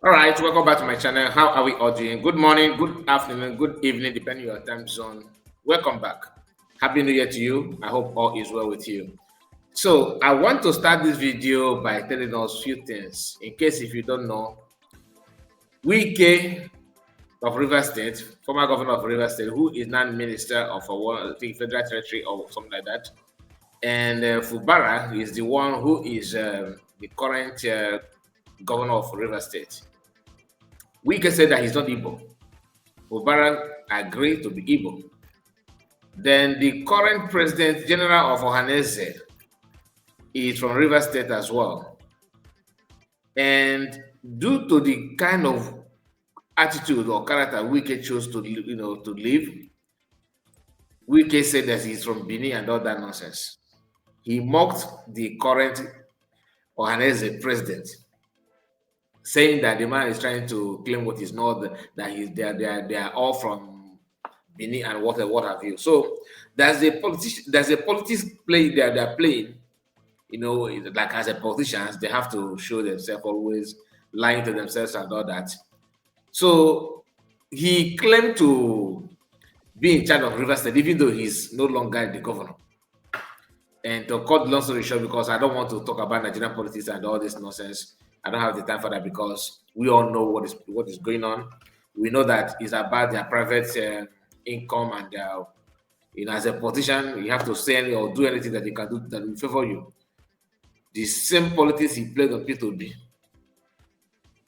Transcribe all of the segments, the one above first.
All right, welcome back to my channel. How are we all doing? Good morning, good afternoon, good evening, depending on your time zone. Welcome back. Happy New Year to you. I hope all is well with you. So I want to start this video by telling us a few things. In case if you don't know, Wike of River State, former governor of River State, who is now minister of I think Federal Territory or something like that, and Fubara is the one who is the current governor of River State. Wike said that he's not Igbo. Fubara agreed to be Igbo. Then the current president general of Ohanaeze is from River State as well. And due to the kind of attitude or character Wike chose to live, Wike said that he's from Benin and all that nonsense. He mocked the current Ohanaeze president, saying that the man is trying to claim what is not, that they are all from Benin and what have you. So there's a politics play they're playing. You know, like as a politicians, they have to show themselves always lying to themselves and all that. So he claimed to be in charge of River State, even though he's no longer the governor. And to cut long story short, because I don't want to talk about Nigerian politics and all this nonsense, I don't have the time for that because we all know what is going on. We know that it's about their private income and as a politician, you have to say or do anything that you can do that will favor you. The same politics he played on P2B.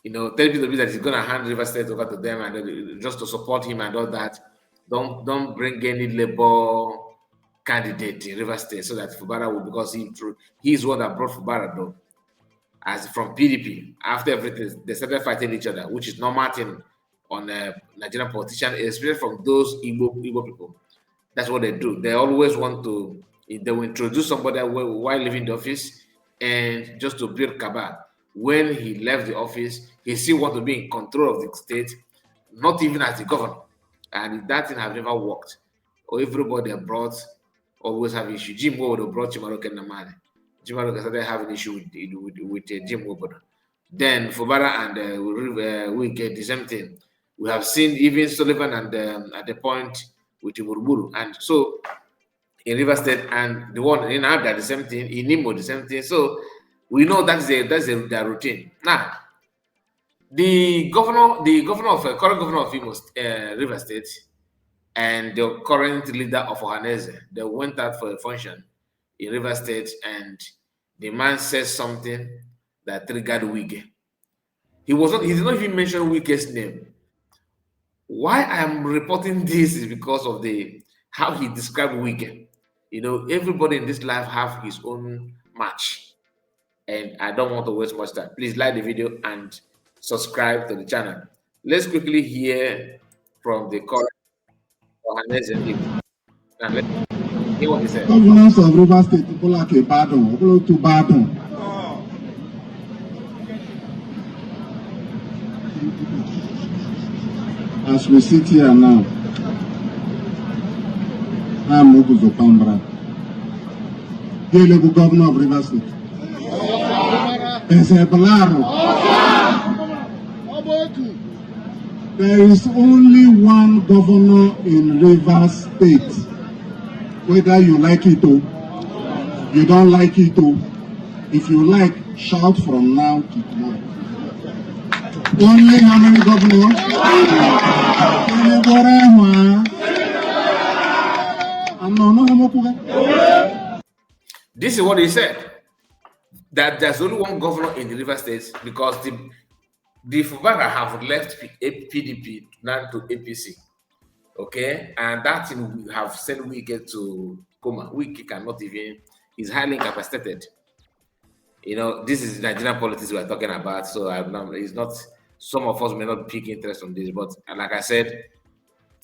Tell P2B that he's going to hand River State over to them and just to support him and all that. Don't bring any labor candidate in River State so that Fubara will, because he's one that brought Fubara though, as from PDP. After everything, they started fighting each other, which is normal thing on Nigerian politicians, especially from those Igbo people. That's what they do. They always want to, they will introduce somebody while leaving the office and just to build cabal. When he left the office, he still want to be in control of the state, not even as the governor. And that thing has never worked. Or everybody abroad always have issue. Jim Wobodo brought Chimaroke Namane. Chimaroke started having issue with Jim Wobodo. Then Fubara and Wike, the same thing. We have seen even Sullivan and at the point with Iburuburu. And so in River State and the one in Abda, the same thing, in Nimo, the same thing. So we know that's their routine. Now, the current governor of River State and the current leader of Ohanaeze, they went out for a function in River State, and the man said something that triggered Wike. He did not even mention Wike's name. Why I'm reporting this is because of how he described Wike. Everybody in this life have his own match, and I don't want to waste much time. Please like the video and subscribe to the channel. Let's quickly hear from the current Ohanaeze. Now let's hear what he said. Governance of River State, people like a Badon, people to Badon. As we sit here now, I'm Moguzo Pambra, the governor of River State. There is only one governor in River State. Whether you like it or you don't like it or if you like, shout from now to tomorrow. Only how many governors? This is what he said. That there's only one governor in the River State because the Fubara have left PDP now to APC. Okay, and that thing we have sent Wike to coma. Wike cannot even, he's highly incapacitated. This is Nigerian politics we are talking about, so it's not, some of us may not pick interest on this, but like I said,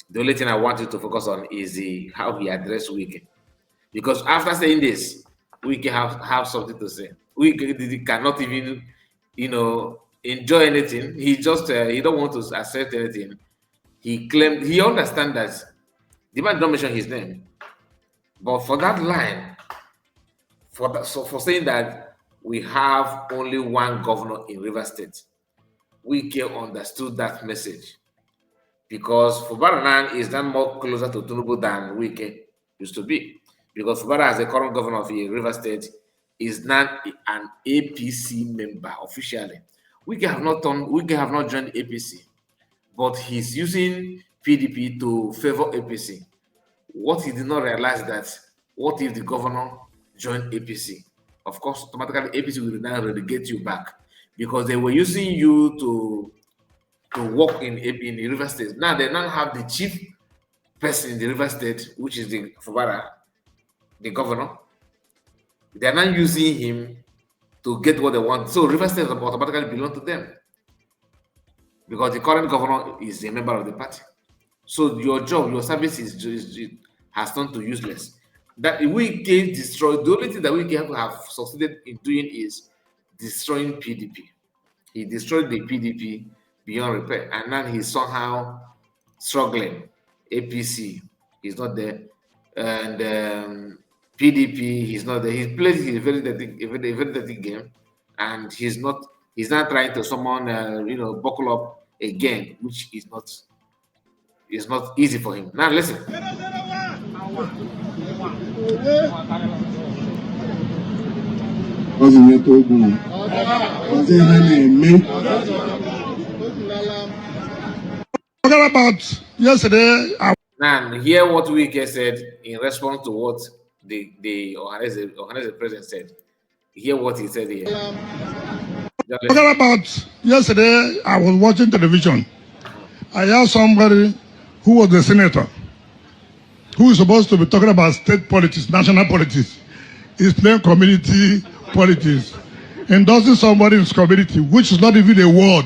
the only thing I want you to focus on is how he addressed Wike. Because after saying this, Wike have something to say. Wike cannot even, enjoy anything. He just, he don't want to accept anything. He claimed, he understands that the man don't mention his name. But for that line, for saying that we have only one governor in River State, Wike understood that message because Fubara is now more closer to Tinubu than Wike used to be. Because Fubara, as the current governor of River State, is now an APC member officially. Wike have not joined APC, but he's using PDP to favor APC. What he did not realize that what if the governor joined APC? Of course, automatically APC will now relegate you back because they were using you to work in the River State. Now they now have the chief person in the River State, which is the Fubara, the governor. They are now using him to get what they want. So River State automatically belong to them because the current governor is a member of the party. So your job, your service has turned to useless. That we can destroy. The only thing that we can have succeeded in doing is destroying PDP. He destroyed the PDP beyond repair, and now he's somehow struggling. APC is not there, and PDP he's not there. He plays a very dirty game, and he's not trying to summon buckle up again, which is not easy for him. Now listen. About yesterday. Now hear what Wike said in response to what the Ohanaeze president said. Hear what he said here. About yesterday, I was watching television. I asked somebody who was the senator, who is supposed to be talking about state politics, national politics, is playing community politics, endorsing somebody in his community, which is not even a word.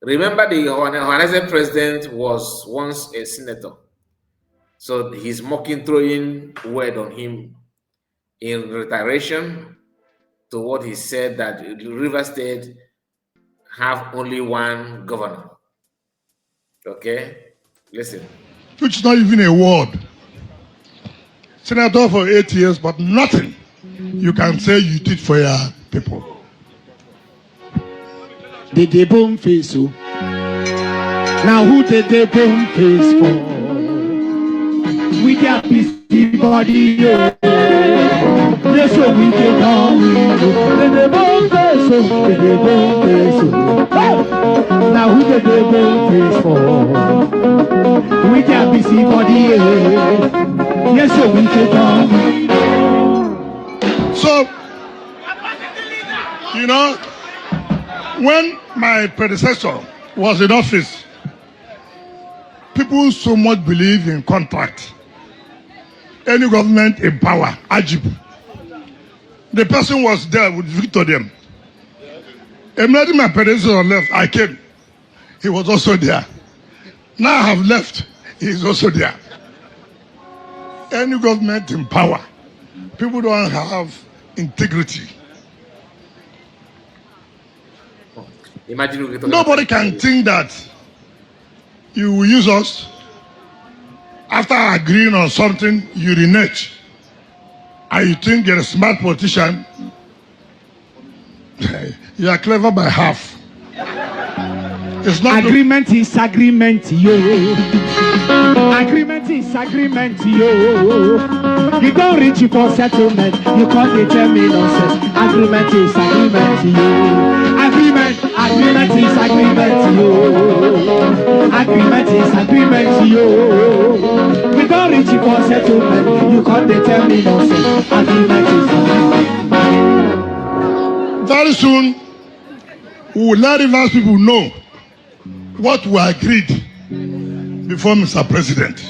Remember, the Ohanaeze president was once a senator. So he's mocking, throwing word on him in reiteration to what he said that River State have only one governor. Okay? Listen. Which is not even a word. Senator for 8 years, but nothing you can say you did for your people. Did they bomb face? Now who did they bomb face for? We got busy body, yeah. Yes, so we get down. Did they bomb face? Did they bomb face? Now who did they bomb face for? We got busy body, yeah. Yes, so we get down. So, when my predecessor was in office, people so much believe in contract. Any government in power, Ajib. The person was there with Victorium. Immediately my predecessor left, I came. He was also there. Now I have left, he is also there. Any government in power, people don't have integrity. Nobody can think that you will use us after agreeing on something, you renege. And you think you're a smart politician. You are clever by half. It's not agreement is agreement, yo. Agreement is agreement, yo. You don't reach for settlement, you can't tell me nonsense. Agreement is agreement, yo. Agreement is agreement, yo. Agreement is agreement, yo. We don't reach for settlement, you can't tell me nonsense. Agreement is agreement. Very soon, we will let Rivers people know what we agreed before Mr. President.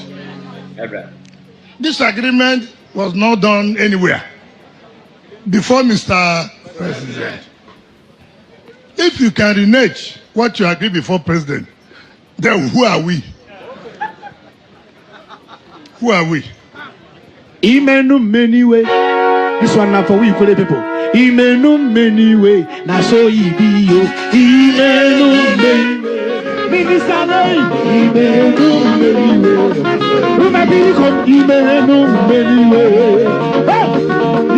This agreement was not done anywhere before Mr. President. If you can renege what you agreed before President, then who are we? Who are we? Imenu many way. This one now for we for the people. Imenu many way. Now so ye be yo. Imenu many way. Minister name. Imenu many way. Remember come Imenu many way.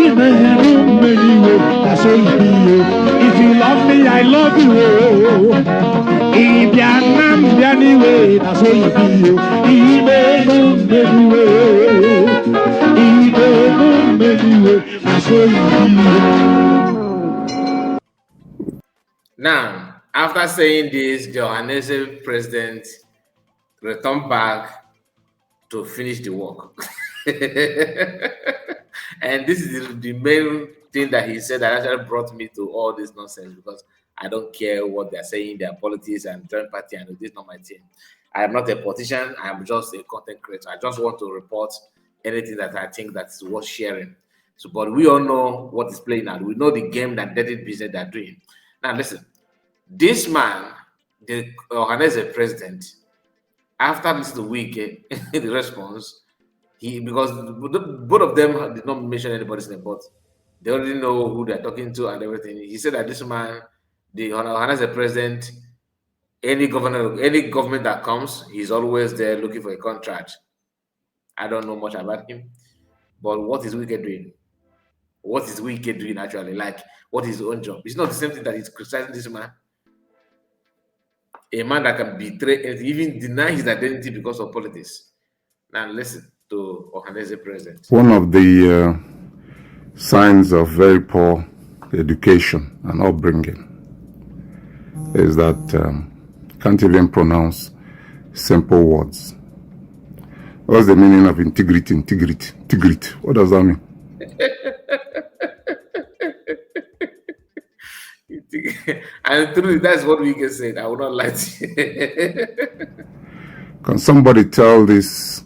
Imenu many way. Now so ye be yo. If you love me, I I love you. Ibianam bianiwe, na so you be. Ibenum beniwe, Ibenum beniwe, na so you be. Now, after saying this, the Ohanaeze president returned back to finish the work. And this is the main thing that he said that actually brought me to all this nonsense, because I don't care what they're saying, their politics and joint party, and this is not my thing. I am not a politician, I am just a content creator. I just want to report anything that I think that's worth sharing. So, but we all know what is playing out. We know the game that dirty business they're doing. Now, listen, this man, the Ohanaeze president, after listening to Wike, the response, because both of them did not mention anybody's name, but they already know who they're talking to and everything. He said that this man, the Ohanaeze president, any government that comes, he's always there looking for a contract. I don't know much about him, but what is Wike doing? What is Wike doing actually? Like, what is his own job? It's not the same thing that he's criticizing this man. A man that can betray, even deny his identity because of politics. Now listen to Ohanaeze president. One of the signs of very poor education and upbringing is that can't even pronounce simple words. What's the meaning of integrity? Integrity. Integrity. What does that mean? And truly, that's what we can say. I would not lie to you. Can somebody tell this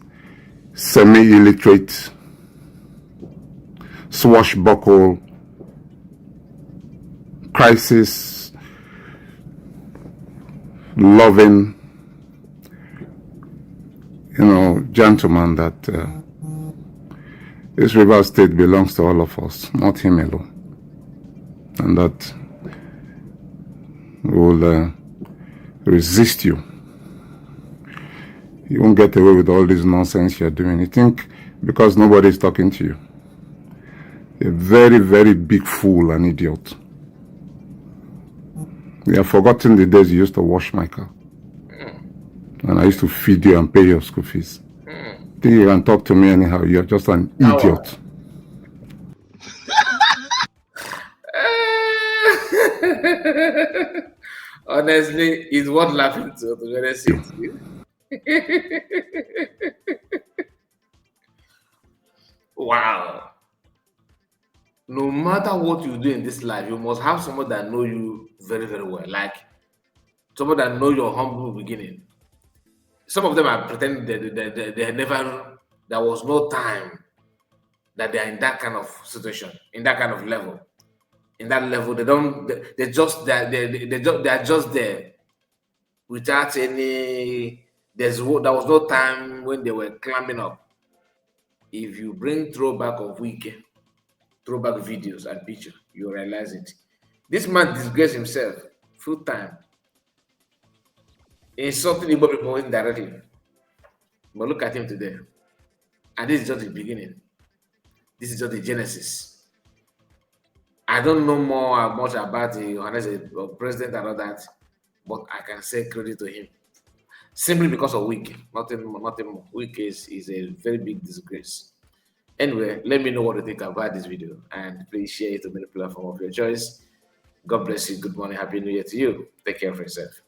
semi-illiterate, swashbuckle, crisis loving, gentleman that this river state belongs to all of us, not him alone, and that will resist you. You won't get away with all this nonsense you're doing. You think because nobody is talking to you. You're a very, very big fool and idiot. You have forgotten the days you used to wash my car. And I used to feed you and pay your school fees. Think you can talk to me anyhow. You're just an idiot. Honestly, it's worth laughing to be honest with you. Wow. No matter what you do in this life, you must have someone that know you very, very well. Like someone that know your humble beginning. Some of them are pretending they never, there was no time that they are in that kind of situation, in that kind of level. In that level, they are just there without any. There was no time when they were climbing up. If you bring throwback of Wike, throwback videos and picture, you realize it. This man disgraced himself full time, insulting Igbo people indirectly. But look at him today, and this is just the beginning. This is just the genesis. I don't know much about the Ohanaeze president and all that, but I can say credit to him simply because of Wike. Nothing more. Wike is a very big disgrace. Anyway, let me know what you think about this video, and please share it on any platform of your choice. God bless you. Good morning. Happy New Year to you. Take care of yourself.